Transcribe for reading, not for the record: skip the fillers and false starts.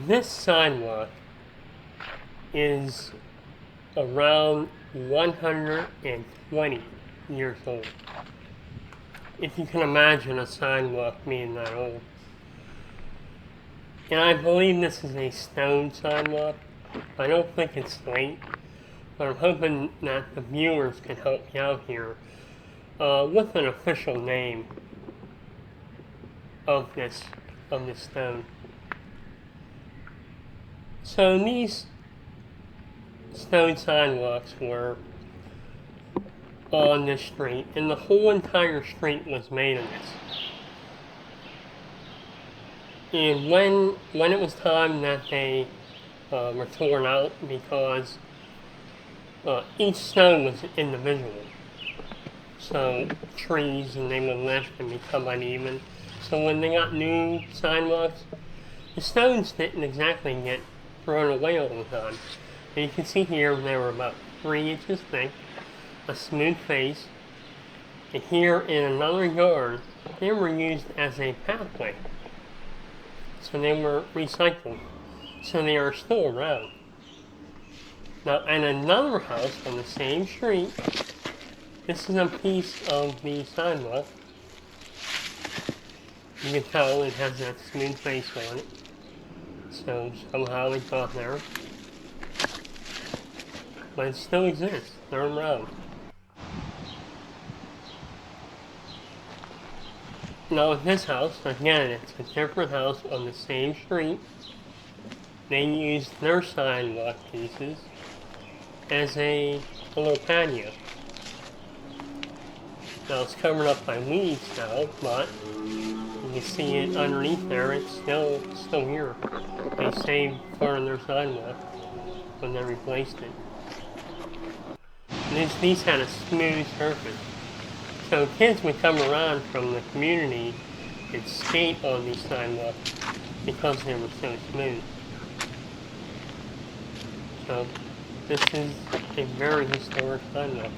This sidewalk is around 120 years old. If you can imagine a sidewalk being that old. And I believe this is a stone sidewalk. I don't think it's slate, but I'm hoping that the viewers can help me out here with an official name of this stone. So these stone sidewalks were on this street, and the whole entire street was made of this. And when it was time that they were torn out, because each stone was individual, so trees and they would lift and become uneven. So when they got new sidewalks, the stones didn't exactly get thrown away all the time. And you can see here they were about 3 inches thick, a smooth face, and here in another yard they were used as a pathway. So they were recycled. So they are still around. Now in another house on the same street, this is a piece of the sidewalk. You can tell it has that smooth face on it. So somehow it got there. But it still exists. They're around. Now with this house, again, it's a different house on the same street. They used their sidewalk pieces as a little patio. Now it's covered up by weeds now, but you can see it underneath there. It's still here. They saved part of their sidewalk when they replaced it. And these had a smooth surface, so kids would come around from the community and skate on these sidewalks because they were so smooth. So this is a very historic sidewalk.